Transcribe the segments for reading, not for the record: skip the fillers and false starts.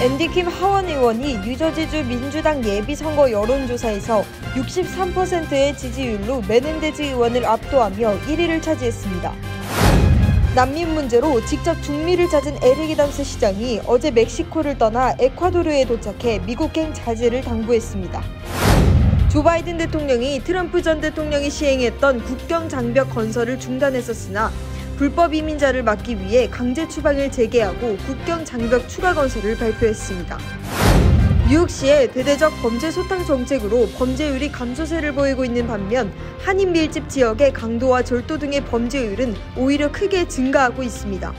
앤디 킴 하원 의원이 뉴저지주 민주당 예비선거 여론조사에서 63%의 지지율로 메넨데즈 의원을 압도하며 1위를 차지했습니다. 난민 문제로 직접 중미를 찾은 에릭 애덤스 시장이 어제 멕시코를 떠나 에콰도르에 도착해 미국행 자제를 당부했습니다. 조 바이든 대통령이 트럼프 전 대통령이 시행했던 국경 장벽 건설을 중단했었으나 불법 이민자를 막기 위해 강제 추방을 재개하고 국경 장벽 추가 건설을 발표했습니다. 뉴욕시의 대대적 범죄 소탕 정책으로 범죄율이 감소세를 보이고 있는 반면 한인 밀집 지역의 강도와 절도 등의 범죄율은 오히려 크게 증가하고 있습니다.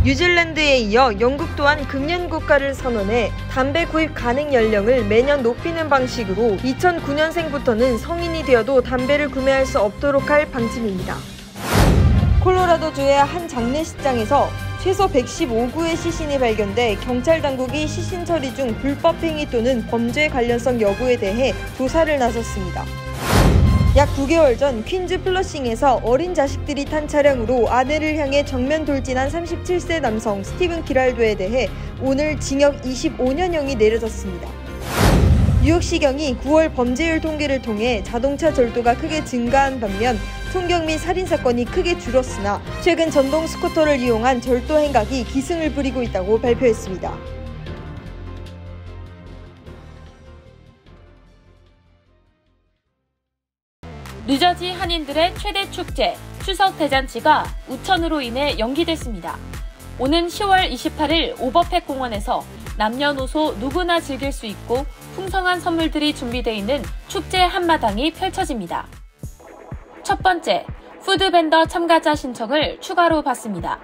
뉴질랜드에 이어 영국 또한 금연 국가를 선언해 담배 구입 가능 연령을 매년 높이는 방식으로 2009년생부터는 성인이 되어도 담배를 구매할 수 없도록 할 방침입니다. 콜로라도주의 한 장례식장에서 최소 115구의 시신이 발견돼 경찰 당국이 시신 처리 중 불법 행위 또는 범죄 관련성 여부에 대해 조사를 나섰습니다. 약 9개월 전 퀸즈 플러싱에서 어린 자식들이 탄 차량으로 아내를 향해 정면 돌진한 37세 남성 스티븐 기랄도에 대해 오늘 징역 25년형이 내려졌습니다. 뉴욕시경이 9월 범죄율 통계를 통해 자동차 절도가 크게 증가한 반면 총격 및 살인사건이 크게 줄었으나 최근 전동 스쿠터를 이용한 절도 행각이 기승을 부리고 있다고 발표했습니다. 뉴저지 한인들의 최대 축제, 추석 대잔치가 우천으로 인해 연기됐습니다. 오는 10월 28일 오버팩 공원에서 남녀노소 누구나 즐길 수 있고 풍성한 선물들이 준비되어 있는 축제 한마당이 펼쳐집니다. 첫 번째, 푸드벤더 참가자 신청을 추가로 받습니다.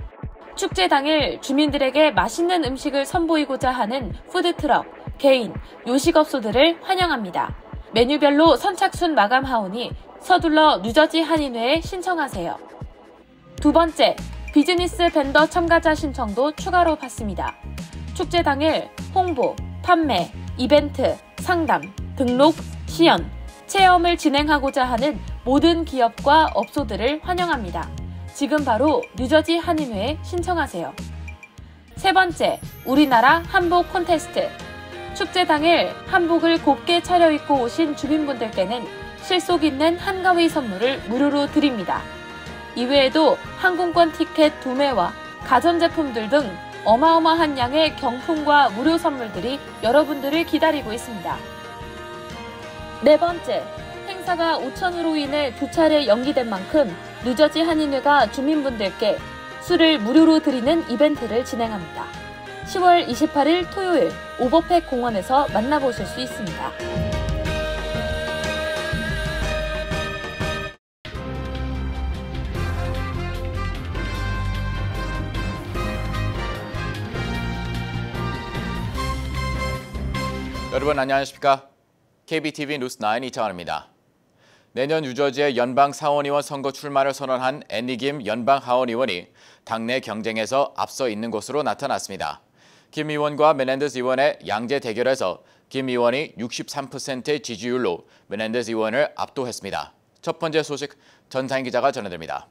축제 당일 주민들에게 맛있는 음식을 선보이고자 하는 푸드트럭, 개인, 요식업소들을 환영합니다. 메뉴별로 선착순 마감 하오니 서둘러 뉴저지 한인회에 신청하세요. 두 번째, 비즈니스 벤더 참가자 신청도 추가로 받습니다. 축제 당일 홍보, 판매, 이벤트, 상담, 등록, 시연, 체험을 진행하고자 하는 모든 기업과 업소들을 환영합니다. 지금 바로 뉴저지 한인회에 신청하세요. 세 번째, 우리나라 한복 콘테스트. 축제 당일 한복을 곱게 차려입고 오신 주민분들께는 실속 있는 한가위 선물을 무료로 드립니다. 이외에도 항공권 티켓 도매와 가전제품들 등 어마어마한 양의 경품과 무료 선물들이 여러분들을 기다리고 있습니다. 네 번째, 행사가 우천으로 인해 2차례 연기된 만큼 뉴저지 한인회가 주민분들께 술을 무료로 드리는 이벤트를 진행합니다. 10월 28일 토요일 오버팩 공원에서 만나보실 수 있습니다. 여러분 안녕하십니까? KBTV 뉴스9 이창환입니다. 내년 뉴저지의 연방 상원의원 선거 출마를 선언한 앤디 김 연방 하원의원이 당내 경쟁에서 앞서 있는 것으로 나타났습니다. 김 의원과 메넨데스 의원의 양제 대결에서 김 의원이 63%의 지지율로 메넨데스 의원을 압도했습니다. 첫 번째 소식 전상인 기자가 전해드립니다.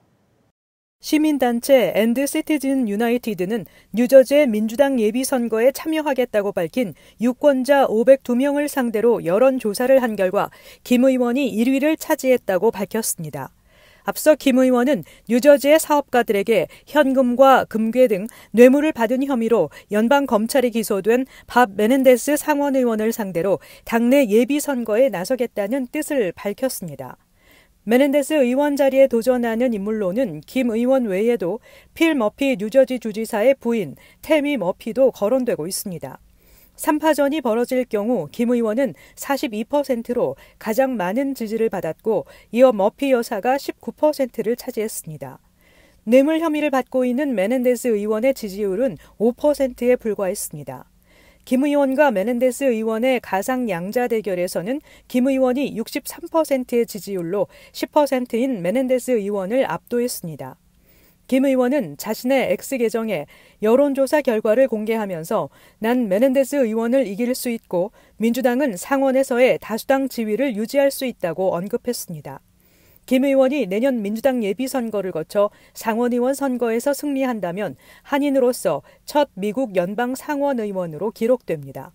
시민단체 앤드 시티즌 유나이티드는 뉴저지의 민주당 예비선거에 참여하겠다고 밝힌 유권자 502명을 상대로 여론조사를 한 결과 김 의원이 1위를 차지했다고 밝혔습니다. 앞서 김 의원은 뉴저지의 사업가들에게 현금과 금괴 등 뇌물을 받은 혐의로 연방검찰이 기소된 밥 메넨데스 상원의원을 상대로 당내 예비선거에 나서겠다는 뜻을 밝혔습니다. 메넨데스 의원 자리에 도전하는 인물로는 김 의원 외에도 필 머피 뉴저지 주지사의 부인 태미 머피도 거론되고 있습니다. 3파전이 벌어질 경우 김 의원은 42%로 가장 많은 지지를 받았고 이어 머피 여사가 19%를 차지했습니다. 뇌물 혐의를 받고 있는 메넨데스 의원의 지지율은 5%에 불과했습니다. 김 의원과 메넨데스 의원의 가상 양자 대결에서는 김 의원이 63%의 지지율로 10%인 메넨데스 의원을 압도했습니다. 김 의원은 자신의 X계정에 여론조사 결과를 공개하면서 난 메넨데스 의원을 이길 수 있고 민주당은 상원에서의 다수당 지위를 유지할 수 있다고 언급했습니다. 김 의원이 내년 민주당 예비선거를 거쳐 상원의원 선거에서 승리한다면 한인으로서 첫 미국 연방 상원 의원으로 기록됩니다.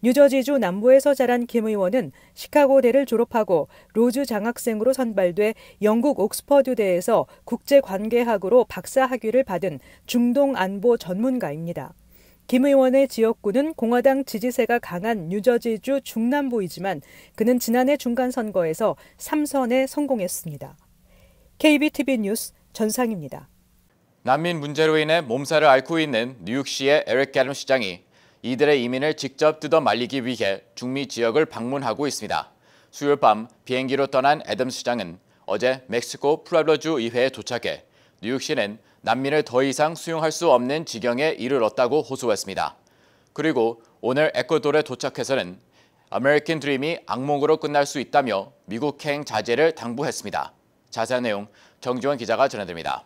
뉴저지주 남부에서 자란 김 의원은 시카고대를 졸업하고 로즈 장학생으로 선발돼 영국 옥스퍼드대에서 국제관계학으로 박사학위를 받은 중동 안보 전문가입니다. 김 의원의 지역구는 공화당 지지세가 강한 뉴저지주 중남부이지만 그는 지난해 중간선거에서 3선에 성공했습니다. KBTV 뉴스 전상입니다. 난민 문제로 인해 몸살을 앓고 있는 뉴욕시의 에릭 애덤 시장이 이들의 이민을 직접 뜯어 말리기 위해 중미 지역을 방문하고 있습니다. 수요일 밤 비행기로 떠난 애덤 시장은 어제 멕시코 푸에블로주 의회에 도착해 뉴욕시는 난민을 더 이상 수용할 수 없는 지경에 이르렀다고 호소했습니다. 그리고 오늘 에콰도르에 도착해서는 아메리칸 드림이 악몽으로 끝날 수 있다며 미국행 자제를 당부했습니다. 자세한 내용 정지원 기자가 전해드립니다.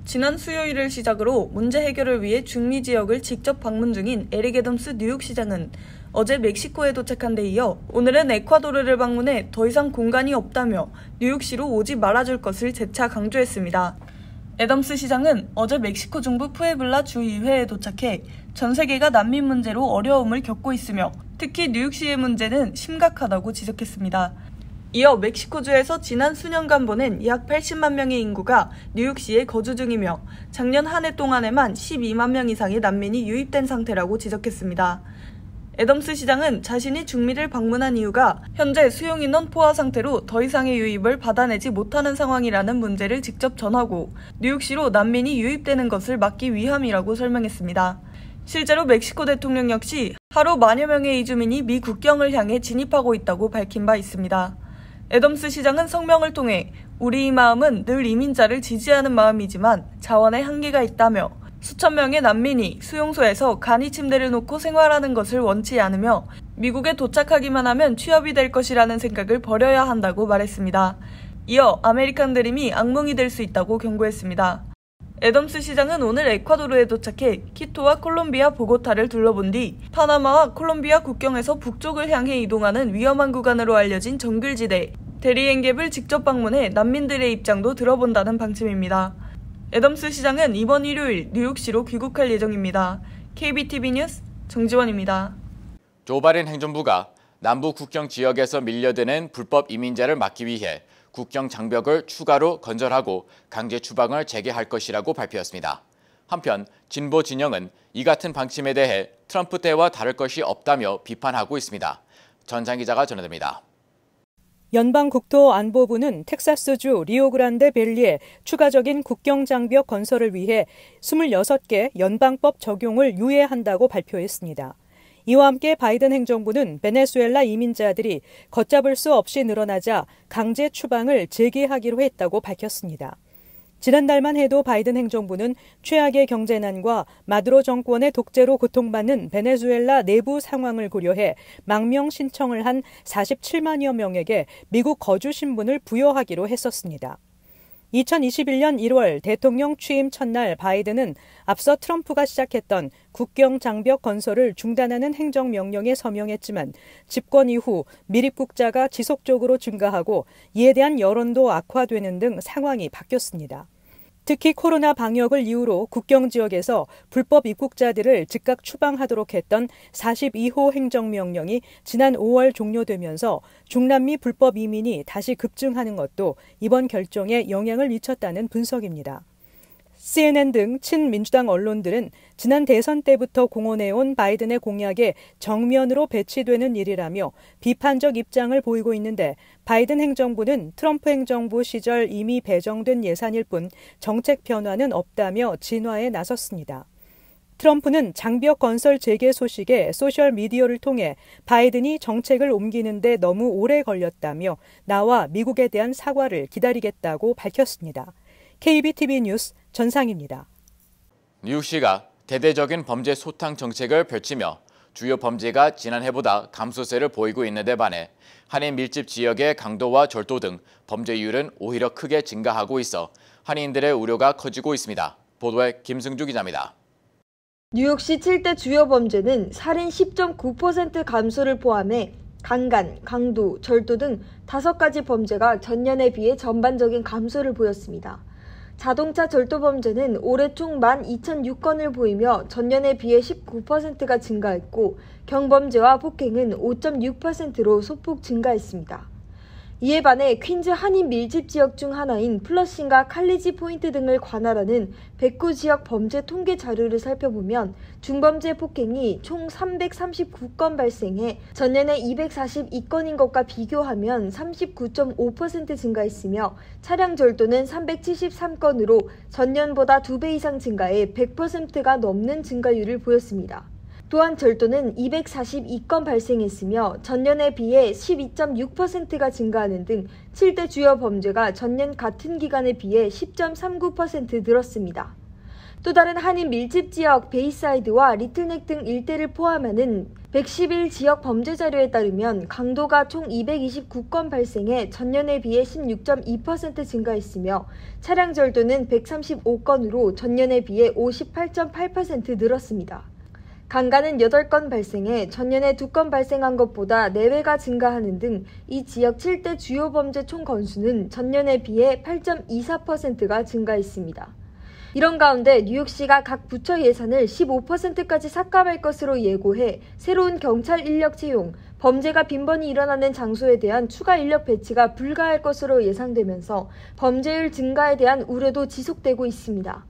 지난 수요일을 시작으로 문제 해결을 위해 중미 지역을 직접 방문 중인 에릭 애덤스 뉴욕시장은 어제 멕시코에 도착한 데 이어 오늘은 에콰도르를 방문해 더 이상 공간이 없다며 뉴욕시로 오지 말아줄 것을 재차 강조했습니다. 애덤스 시장은 어제 멕시코 중부 푸에블라 주의회에 도착해 전 세계가 난민 문제로 어려움을 겪고 있으며 특히 뉴욕시의 문제는 심각하다고 지적했습니다. 이어 멕시코주에서 지난 수년간 보낸 약 80만 명의 인구가 뉴욕시에 거주 중이며 작년 한 해 동안에만 12만 명 이상의 난민이 유입된 상태라고 지적했습니다. 애덤스 시장은 자신이 중미를 방문한 이유가 현재 수용인원 포화 상태로 더 이상의 유입을 받아내지 못하는 상황이라는 문제를 직접 전하고 뉴욕시로 난민이 유입되는 것을 막기 위함이라고 설명했습니다. 실제로 멕시코 대통령 역시 하루 만여 명의 이주민이 미 국경을 향해 진입하고 있다고 밝힌 바 있습니다. 애덤스 시장은 성명을 통해 우리의 마음은 늘 이민자를 지지하는 마음이지만 자원의 한계가 있다며 수천 명의 난민이 수용소에서 간이 침대를 놓고 생활하는 것을 원치 않으며 미국에 도착하기만 하면 취업이 될 것이라는 생각을 버려야 한다고 말했습니다. 이어 아메리칸 드림이 악몽이 될 수 있다고 경고했습니다. 애덤스 시장은 오늘 에콰도르에 도착해 키토와 콜롬비아 보고타를 둘러본 뒤 파나마와 콜롬비아 국경에서 북쪽을 향해 이동하는 위험한 구간으로 알려진 정글지대 데리엔갭을 직접 방문해 난민들의 입장도 들어본다는 방침입니다. 애덤스 시장은 이번 일요일 뉴욕시로 귀국할 예정입니다. KBTV 뉴스 정지원입니다. 조 바이든 행정부가 남부 국경 지역에서 밀려드는 불법 이민자를 막기 위해 국경 장벽을 추가로 건설하고 강제 추방을 재개할 것이라고 발표했습니다. 한편 진보 진영은 이 같은 방침에 대해 트럼프 때와 다를 것이 없다며 비판하고 있습니다. 전장 기자가 전해드립니다. 연방국토안보부는 텍사스주 리오그란데 밸리에 추가적인 국경장벽 건설을 위해 26개 연방법 적용을 유예한다고 발표했습니다. 이와 함께 바이든 행정부는 베네수엘라 이민자들이 걷잡을 수 없이 늘어나자 강제 추방을 재개하기로 했다고 밝혔습니다. 지난달만 해도 바이든 행정부는 최악의 경제난과 마두로 정권의 독재로 고통받는 베네수엘라 내부 상황을 고려해 망명 신청을 한 47만여 명에게 미국 거주 신분을 부여하기로 했었습니다. 2021년 1월 대통령 취임 첫날 바이든은 앞서 트럼프가 시작했던 국경 장벽 건설을 중단하는 행정명령에 서명했지만 집권 이후 밀입국자가 지속적으로 증가하고 이에 대한 여론도 악화되는 등 상황이 바뀌었습니다. 특히 코로나 방역을 이유로 국경 지역에서 불법 입국자들을 즉각 추방하도록 했던 42호 행정명령이 지난 5월 종료되면서 중남미 불법 이민이 다시 급증하는 것도 이번 결정에 영향을 미쳤다는 분석입니다. CNN 등 친민주당 언론들은 지난 대선 때부터 공언해온 바이든의 공약에 정면으로 배치되는 일이라며 비판적 입장을 보이고 있는데 바이든 행정부는 트럼프 행정부 시절 이미 배정된 예산일 뿐 정책 변화는 없다며 진화에 나섰습니다. 트럼프는 장벽 건설 재개 소식에 소셜미디어를 통해 바이든이 정책을 옮기는데 너무 오래 걸렸다며 나와 미국에 대한 사과를 기다리겠다고 밝혔습니다. KBTV 뉴스 전상입니다. 뉴욕시가 대대적인 범죄 소탕 정책을 펼치며 주요 범죄가 지난해보다 감소세를 보이고 있는 데 반해 한인 밀집 지역의 강도와 절도 등 범죄율은 오히려 크게 증가하고 있어 한인들의 우려가 커지고 있습니다. 보도에 김승주 기자입니다. 뉴욕시 7대 주요 범죄는 살인 10.9% 감소를 포함해 강간, 강도, 절도 등 5가지 범죄가 전년에 비해 전반적인 감소를 보였습니다. 자동차 절도 범죄는 올해 총 12,006건을 보이며 전년에 비해 19%가 증가했고 경범죄와 폭행은 5.6%로 소폭 증가했습니다. 이에 반해 퀸즈 한인 밀집 지역 중 하나인 플러싱과 칼리지 포인트 등을 관할하는 109지역 범죄 통계 자료를 살펴보면 중범죄 폭행이 총 339건 발생해 전년에 242건인 것과 비교하면 39.5% 증가했으며 차량 절도는 373건으로 전년보다 2배 이상 증가해 100%가 넘는 증가율을 보였습니다. 또한 절도는 242건 발생했으며 전년에 비해 12.6%가 증가하는 등 7대 주요 범죄가 전년 같은 기간에 비해 10.39% 늘었습니다. 또 다른 한인 밀집 지역 베이사이드와 리틀넥 등 일대를 포함하는 111지역 범죄 자료에 따르면 강도가 총 229건 발생해 전년에 비해 16.2% 증가했으며 차량 절도는 135건으로 전년에 비해 58.8% 늘었습니다. 강간은 8건 발생해 전년에 2건 발생한 것보다 4배가 증가하는 등 이 지역 7대 주요 범죄 총 건수는 전년에 비해 8.24%가 증가했습니다. 이런 가운데 뉴욕시가 각 부처 예산을 15%까지 삭감할 것으로 예고해 새로운 경찰 인력 채용, 범죄가 빈번히 일어나는 장소에 대한 추가 인력 배치가 불가할 것으로 예상되면서 범죄율 증가에 대한 우려도 지속되고 있습니다.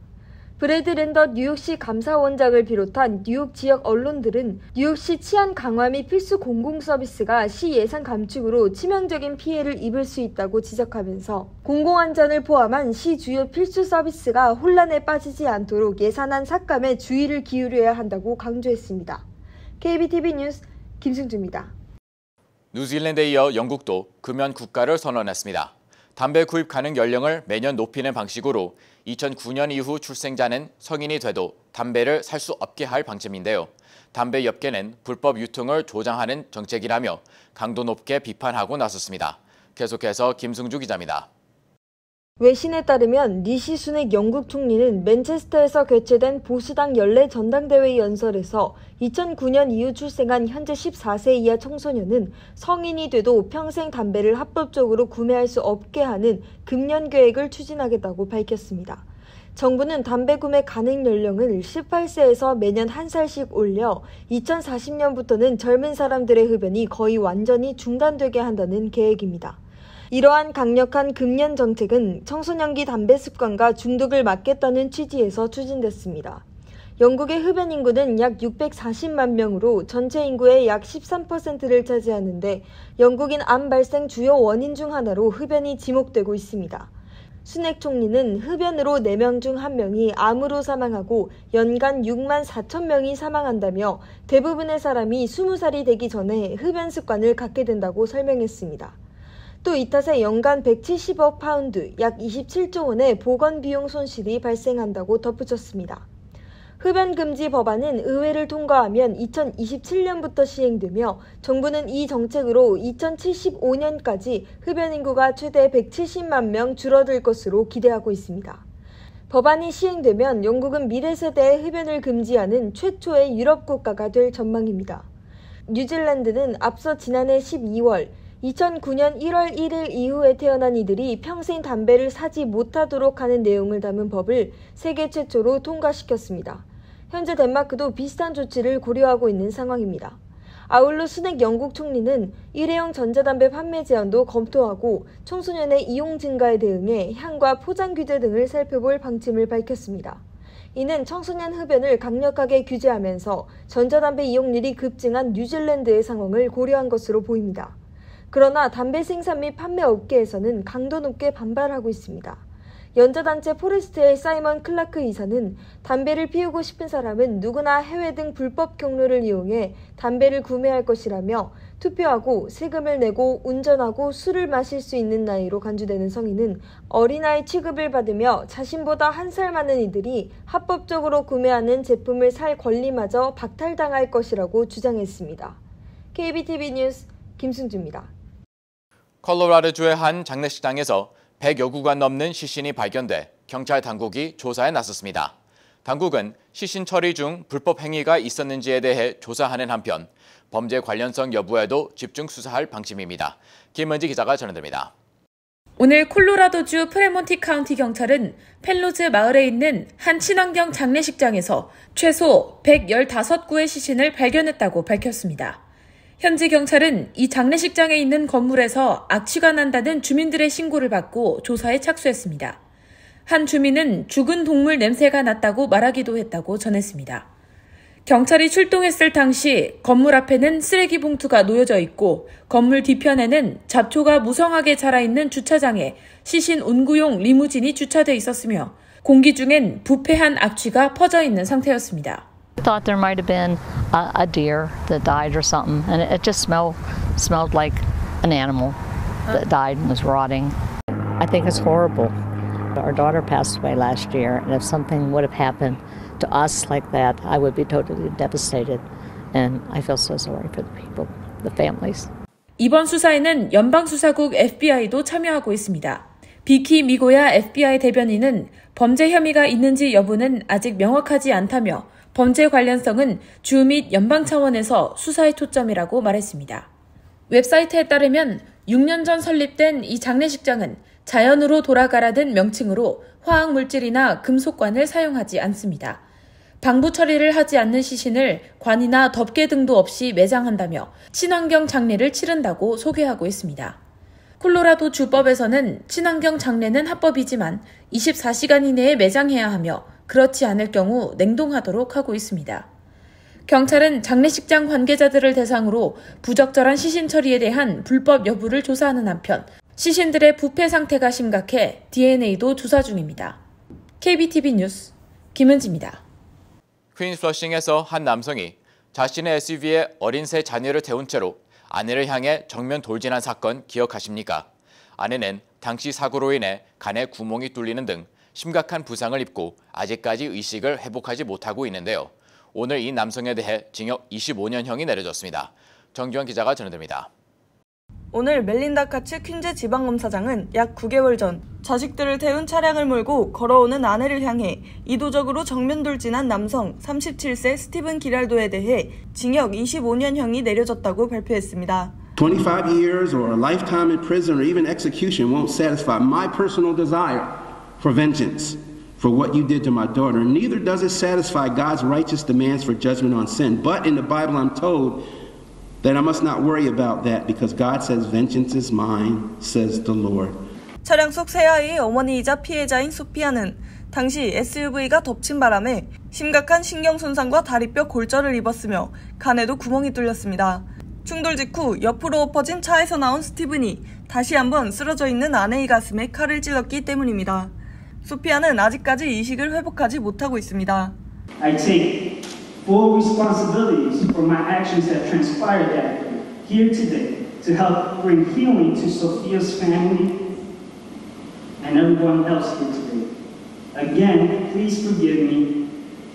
브래드 랜더 뉴욕시 감사원장을 비롯한 뉴욕 지역 언론들은 뉴욕시 치안 강화 및 필수 공공서비스가 시 예산 감축으로 치명적인 피해를 입을 수 있다고 지적하면서 공공안전을 포함한 시 주요 필수 서비스가 혼란에 빠지지 않도록 예산안 삭감에 주의를 기울여야 한다고 강조했습니다. KBTV 뉴스 김승주입니다. 뉴질랜드에 이어 영국도 금연 국가를 선언했습니다. 담배 구입 가능 연령을 매년 높이는 방식으로 2009년 이후 출생자는 성인이 돼도 담배를 살 수 없게 할 방침인데요. 담배 업계는 불법 유통을 조장하는 정책이라며 강도 높게 비판하고 나섰습니다. 계속해서 김승주 기자입니다. 외신에 따르면 리시 수넥 영국 총리는 맨체스터에서 개최된 보수당 연례 전당대회 연설에서 2009년 이후 출생한 현재 14세 이하 청소년은 성인이 돼도 평생 담배를 합법적으로 구매할 수 없게 하는 금연 계획을 추진하겠다고 밝혔습니다. 정부는 담배 구매 가능 연령을 18세에서 매년 1살씩 올려 2040년부터는 젊은 사람들의 흡연이 거의 완전히 중단되게 한다는 계획입니다. 이러한 강력한 금연 정책은 청소년기 담배 습관과 중독을 막겠다는 취지에서 추진됐습니다. 영국의 흡연 인구는 약 640만 명으로 전체 인구의 약 13%를 차지하는데 영국인 암 발생 주요 원인 중 하나로 흡연이 지목되고 있습니다. 수넥 총리는 흡연으로 4명 중 1명이 암으로 사망하고 연간 6만 4천 명이 사망한다며 대부분의 사람이 20살이 되기 전에 흡연 습관을 갖게 된다고 설명했습니다. 또 이 탓에 연간 170억 파운드, 약 27조 원의 보건 비용 손실이 발생한다고 덧붙였습니다. 흡연 금지 법안은 의회를 통과하면 2027년부터 시행되며 정부는 이 정책으로 2075년까지 흡연 인구가 최대 170만 명 줄어들 것으로 기대하고 있습니다. 법안이 시행되면 영국은 미래 세대의 흡연을 금지하는 최초의 유럽 국가가 될 전망입니다. 뉴질랜드는 앞서 지난해 12월 2009년 1월 1일 이후에 태어난 이들이 평생 담배를 사지 못하도록 하는 내용을 담은 법을 세계 최초로 통과시켰습니다. 현재 덴마크도 비슷한 조치를 고려하고 있는 상황입니다. 아울러 수넥 영국 총리는 일회용 전자담배 판매 제한도 검토하고 청소년의 이용 증가에 대응해 향과 포장 규제 등을 살펴볼 방침을 밝혔습니다. 이는 청소년 흡연을 강력하게 규제하면서 전자담배 이용률이 급증한 뉴질랜드의 상황을 고려한 것으로 보입니다. 그러나 담배 생산 및 판매 업계에서는 강도 높게 반발하고 있습니다. 연자단체 포레스트의 사이먼 클라크 이사는 담배를 피우고 싶은 사람은 누구나 해외 등 불법 경로를 이용해 담배를 구매할 것이라며 투표하고 세금을 내고 운전하고 술을 마실 수 있는 나이로 간주되는 성인은 어린아이 취급을 받으며 자신보다 1살 많은 이들이 합법적으로 구매하는 제품을 살 권리마저 박탈당할 것이라고 주장했습니다. KBTV 뉴스 김승주입니다. 콜로라도주의 한 장례식장에서 100여 구간 넘는 시신이 발견돼 경찰 당국이 조사에 나섰습니다. 당국은 시신 처리 중 불법 행위가 있었는지에 대해 조사하는 한편 범죄 관련성 여부에도 집중 수사할 방침입니다. 김은지 기자가 전해드립니다. 오늘 콜로라도주 프레몬티 카운티 경찰은 펠로즈 마을에 있는 한 친환경 장례식장에서 최소 115구의 시신을 발견했다고 밝혔습니다. 현지 경찰은 이 장례식장에 있는 건물에서 악취가 난다는 주민들의 신고를 받고 조사에 착수했습니다. 한 주민은 죽은 동물 냄새가 났다고 말하기도 했다고 전했습니다. 경찰이 출동했을 당시 건물 앞에는 쓰레기 봉투가 놓여져 있고 건물 뒤편에는 잡초가 무성하게 자라있는 주차장에 시신 운구용 리무진이 주차돼 있었으며 공기 중엔 부패한 악취가 퍼져 있는 상태였습니다. I thought there might have been a deer that died or something, and it just smelled like an animal that died and was rotting. I think it's horrible. Our daughter passed away last year, and if something would have happened to us like that, I would be totally devastated, and I feel so sorry for the people, the families. 이번 수사에는 연방수사국 FBI도 참여하고 있습니다. 비키 미고야 FBI 대변인은 범죄 혐의가 있는지 여부는 아직 명확하지 않다며 범죄 관련성은 주 및 연방 차원에서 수사의 초점이라고 말했습니다. 웹사이트에 따르면 6년 전 설립된 이 장례식장은 자연으로 돌아가라는 명칭으로 화학물질이나 금속관을 사용하지 않습니다. 방부 처리를 하지 않는 시신을 관이나 덮개 등도 없이 매장한다며 친환경 장례를 치른다고 소개하고 있습니다. 콜로라도 주법에서는 친환경 장례는 합법이지만 24시간 이내에 매장해야 하며 그렇지 않을 경우 냉동하도록 하고 있습니다. 경찰은 장례식장 관계자들을 대상으로 부적절한 시신 처리에 대한 불법 여부를 조사하는 한편 시신들의 부패 상태가 심각해 DNA도 조사 중입니다. KBTV 뉴스 김은지입니다. 퀸스 플러싱에서 한 남성이 자신의 SUV에 어린 새 자녀를 태운 채로 아내를 향해 정면 돌진한 사건 기억하십니까? 아내는 당시 사고로 인해 간에 구멍이 뚫리는 등 심각한 부상을 입고 아직까지 의식을 회복하지 못하고 있는데요. 오늘 이 남성에 대해 징역 25년형이 내려졌습니다. 정주환 기자가 전해드립니다. 오늘 멜린다 카츠 퀸즈 지방검사장은 약 9개월 전 자식들을 태운 차량을 몰고 걸어오는 아내를 향해 이도적으로 정면 돌진한 남성 37세 스티븐 기랄도에 대해 징역 25년형이 내려졌다고 발표했습니다. 25 years or a lifetime in prison or even execution won't satisfy my personal desire for vengeance for what you did to my daughter. Neither does it satisfy God's righteous demands for judgment on sin. But in the Bible I'm told that I must not worry about that because God says vengeance is mine, says the Lord. 차량 속 새아이의 어머니이자 피해자인 소피아는 당시 SUV가 덮친 바람에 심각한 신경 손상과 다리뼈 골절을 입었으며 간에도 구멍이 뚫렸습니다. 충돌 직후 옆으로 엎어진 차에서 나온 스티븐이 다시 한번 쓰러져 있는 아내의 가슴에 칼을 찔렀기 때문입니다. 소피아는 아직까지 의식을 회복하지 못하고 있습니다. I take full responsibilities for my actions that transpired that here today to help bring healing to Sophia's family and everyone else here today. Again, please forgive me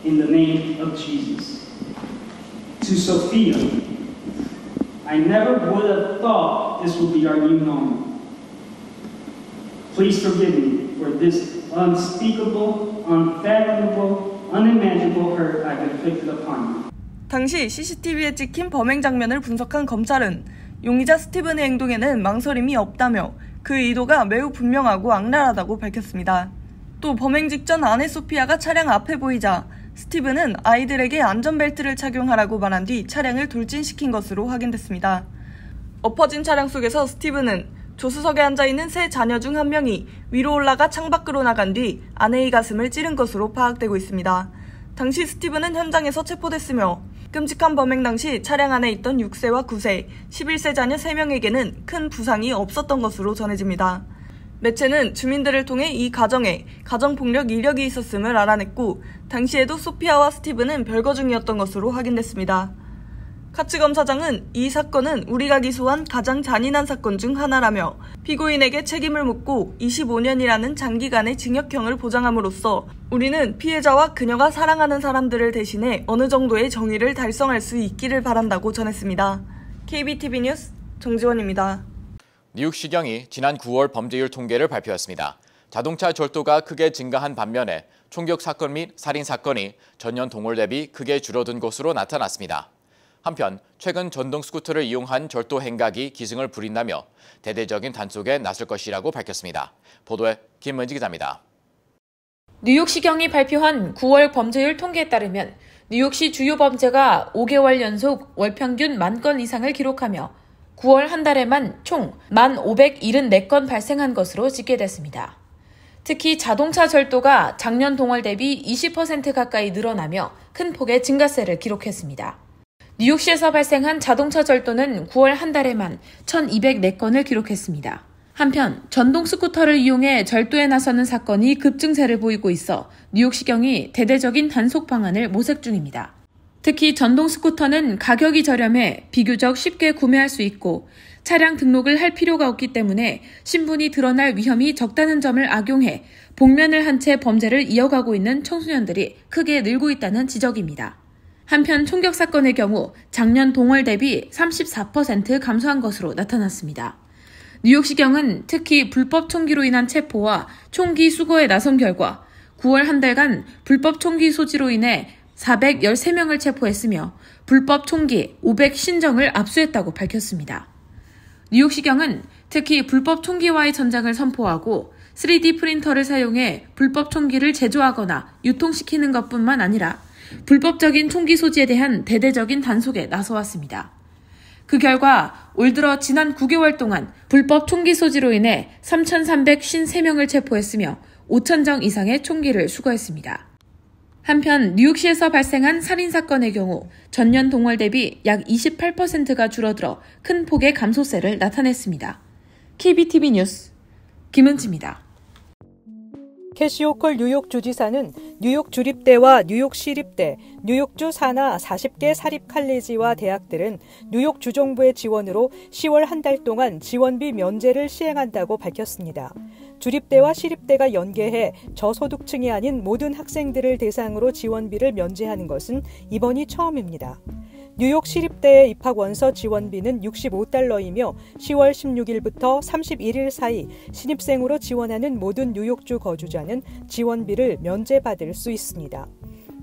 in the name of Jesus. To Sophia, I never would have thought this would be our new normal. Please forgive me for this unspeakable, unfathomable, unimaginable hurt I've inflicted upon you. 당시 CCTV에 찍힌 범행 장면을 분석한 검찰은 용의자 스티븐의 행동에는 망설임이 없다며 그 의도가 매우 분명하고 악랄하다고 밝혔습니다. 또 범행 직전 아내 소피아가 차량 앞에 보이자 스티븐은 아이들에게 안전벨트를 착용하라고 말한 뒤 차량을 돌진시킨 것으로 확인됐습니다. 엎어진 차량 속에서 스티븐은 조수석에 앉아있는 세 자녀 중 한 명이 위로 올라가 창밖으로 나간 뒤 아내의 가슴을 찌른 것으로 파악되고 있습니다. 당시 스티븐은 현장에서 체포됐으며 끔찍한 범행 당시 차량 안에 있던 6세와 9세, 11세 자녀 3명에게는 큰 부상이 없었던 것으로 전해집니다. 매체는 주민들을 통해 이 가정에 가정폭력 이력이 있었음을 알아냈고 당시에도 소피아와 스티븐은 별거 중이었던 것으로 확인됐습니다. 카츠 검사장은 이 사건은 우리가 기소한 가장 잔인한 사건 중 하나라며 피고인에게 책임을 묻고 25년이라는 장기간의 징역형을 보장함으로써 우리는 피해자와 그녀가 사랑하는 사람들을 대신해 어느 정도의 정의를 달성할 수 있기를 바란다고 전했습니다. KBTV 뉴스 정지원입니다. 뉴욕시경이 지난 9월 범죄율 통계를 발표했습니다. 자동차 절도가 크게 증가한 반면에 총격 사건 및 살인 사건이 전년 동월 대비 크게 줄어든 것으로 나타났습니다. 한편 최근 전동 스쿠터를 이용한 절도 행각이 기승을 부린다며 대대적인 단속에 나설 것이라고 밝혔습니다. 보도에 김은지 기자입니다. 뉴욕시경이 발표한 9월 범죄율 통계에 따르면 뉴욕시 주요 범죄가 5개월 연속 월 평균 10,000건 이상을 기록하며 9월 한 달에만 총 1,574건 발생한 것으로 집계됐습니다. 특히 자동차 절도가 작년 동월 대비 20% 가까이 늘어나며 큰 폭의 증가세를 기록했습니다. 뉴욕시에서 발생한 자동차 절도는 9월 한 달에만 1,204건을 기록했습니다. 한편 전동 스쿠터를 이용해 절도에 나서는 사건이 급증세를 보이고 있어 뉴욕시경이 대대적인 단속 방안을 모색 중입니다. 특히 전동 스쿠터는 가격이 저렴해 비교적 쉽게 구매할 수 있고 차량 등록을 할 필요가 없기 때문에 신분이 드러날 위험이 적다는 점을 악용해 복면을 한 채 범죄를 이어가고 있는 청소년들이 크게 늘고 있다는 지적입니다. 한편 총격 사건의 경우 작년 동월 대비 34% 감소한 것으로 나타났습니다. 뉴욕시경은 특히 불법 총기로 인한 체포와 총기 수거에 나선 결과 9월 한 달간 불법 총기 소지로 인해 413명을 체포했으며 불법 총기 500신정을 압수했다고 밝혔습니다. 뉴욕시경은 특히 불법 총기와의 전쟁을 선포하고 3D 프린터를 사용해 불법 총기를 제조하거나 유통시키는 것뿐만 아니라 불법적인 총기 소지에 대한 대대적인 단속에 나서왔습니다. 그 결과 올 들어 지난 9개월 동안 불법 총기 소지로 인해 3,353명을 체포했으며 5,000정 이상의 총기를 수거했습니다. 한편 뉴욕시에서 발생한 살인사건의 경우 전년 동월 대비 약 28%가 줄어들어 큰 폭의 감소세를 나타냈습니다. KBTV 뉴스 김은지입니다. 캐시 호컬 뉴욕 주지사는 뉴욕 주립대와 뉴욕 시립대, 뉴욕주 산하 40개 사립 칼리지와 대학들은 뉴욕 주정부의 지원으로 10월 한 달 동안 지원비 면제를 시행한다고 밝혔습니다. 주립대와 시립대가 연계해 저소득층이 아닌 모든 학생들을 대상으로 지원비를 면제하는 것은 이번이 처음입니다. 뉴욕 시립대의 입학 원서 지원비는 $65이며 10월 16일부터 31일 사이 신입생으로 지원하는 모든 뉴욕주 거주자는 지원비를 면제받을 수 있습니다.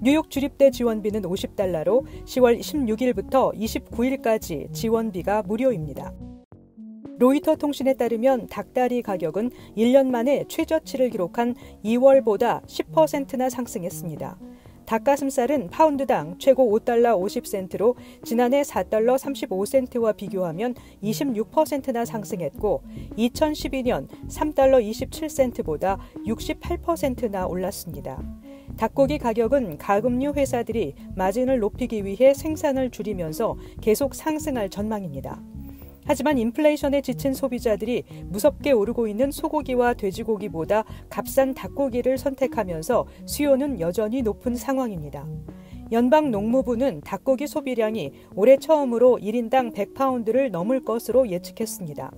뉴욕 주립대 지원비는 $50로 10월 16일부터 29일까지 지원비가 무료입니다. 로이터 통신에 따르면 닭다리 가격은 1년 만에 최저치를 기록한 2월보다 10%나 상승했습니다. 닭가슴살은 파운드당 최고 $5.50로 지난해 $4.35와 비교하면 26%나 상승했고 2012년 $3.27보다 68%나 올랐습니다. 닭고기 가격은 가금류 회사들이 마진을 높이기 위해 생산을 줄이면서 계속 상승할 전망입니다. 하지만 인플레이션에 지친 소비자들이 무섭게 오르고 있는 소고기와 돼지고기보다 값싼 닭고기를 선택하면서 수요는 여전히 높은 상황입니다. 연방농무부는 닭고기 소비량이 올해 처음으로 1인당 100파운드를 넘을 것으로 예측했습니다.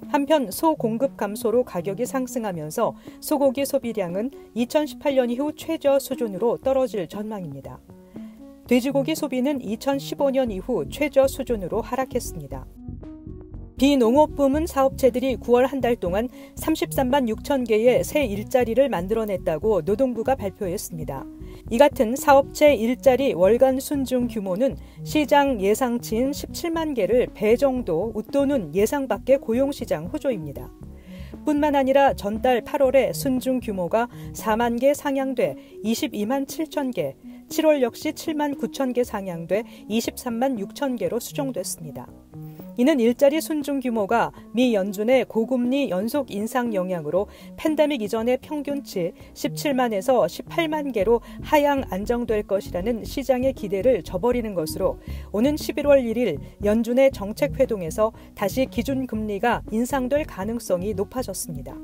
한편 소 공급 감소로 가격이 상승하면서 소고기 소비량은 2018년 이후 최저 수준으로 떨어질 전망입니다. 돼지고기 소비는 2015년 이후 최저 수준으로 하락했습니다. 비농업 부문 사업체들이 9월 한 달 동안 33만 6천 개의 새 일자리를 만들어냈다고 노동부가 발표했습니다. 이 같은 사업체 일자리 월간 순증 규모는 시장 예상치인 17만 개를 배 정도 웃도는 예상 밖의 고용시장 호조입니다. 뿐만 아니라 전달 8월에 순증 규모가 4만 개 상향돼 22만 7천 개, 7월 역시 7만 9천 개 상향돼 23만 6천 개로 수정됐습니다. 이는 일자리 순증 규모가 미 연준의 고금리 연속 인상 영향으로 팬데믹 이전의 평균치 17만에서 18만 개로 하향 안정될 것이라는 시장의 기대를 저버리는 것으로 오는 11월 1일 연준의 정책회동에서 다시 기준금리가 인상될 가능성이 높아졌습니다.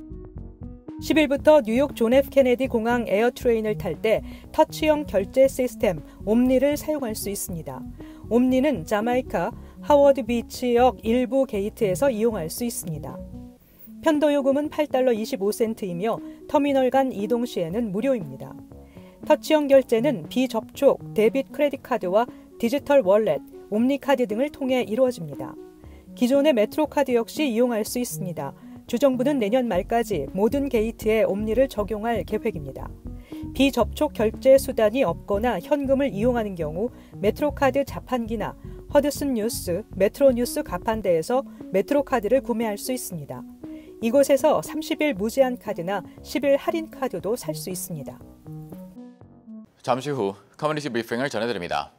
10일부터 뉴욕 존 F 케네디 공항 에어트레인을 탈 때 터치형 결제 시스템 옴니를 사용할 수 있습니다. 옴니는 자마이카 하워드 비치역 일부 게이트에서 이용할 수 있습니다. 편도 요금은 $8.25이며 터미널 간 이동 시에는 무료입니다. 터치형 결제는 비접촉, 데빗 크레딧 카드와 디지털 월렛, 옴니 카드 등을 통해 이루어집니다. 기존의 메트로 카드 역시 이용할 수 있습니다. 주정부는 내년 말까지 모든 게이트에 옴니를 적용할 계획입니다. 비접촉 결제 수단이 없거나 현금을 이용하는 경우 메트로카드 자판기나 허드슨 뉴스, 메트로 뉴스 가판대에서 메트로 카드를 구매할 수 있습니다. 이곳에서 30일 무제한 카드나 10일 할인 카드도 살 수 있습니다. 잠시 후 커뮤니티 브리핑을 전해드립니다.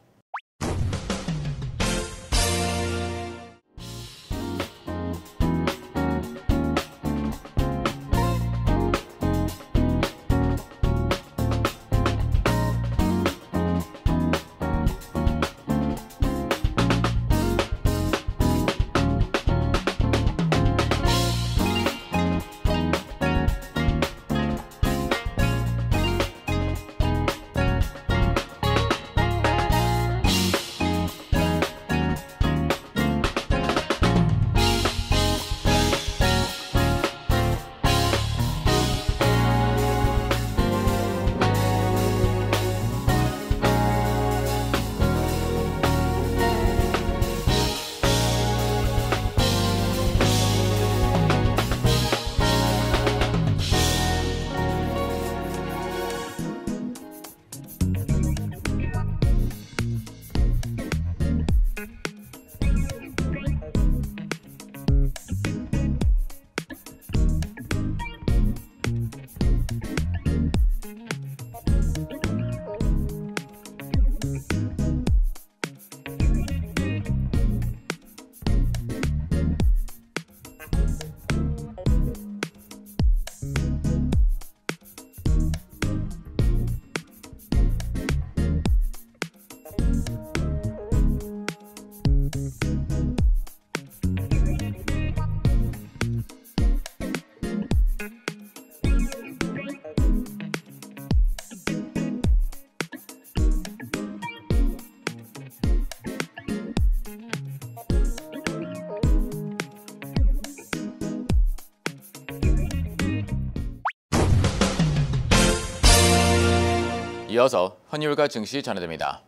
이어서 환율과 증시 전해드립니다.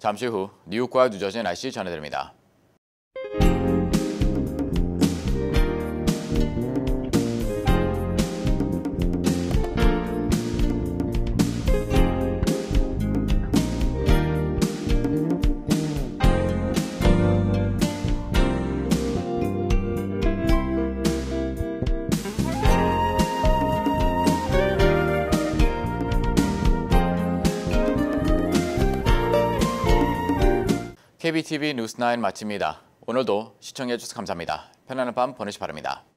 잠시 후 뉴욕과 뉴저지 날씨 전해드립니다. KBTV 뉴스9 마칩니다. 오늘도 시청해주셔서 감사합니다. 편안한 밤 보내시기 바랍니다.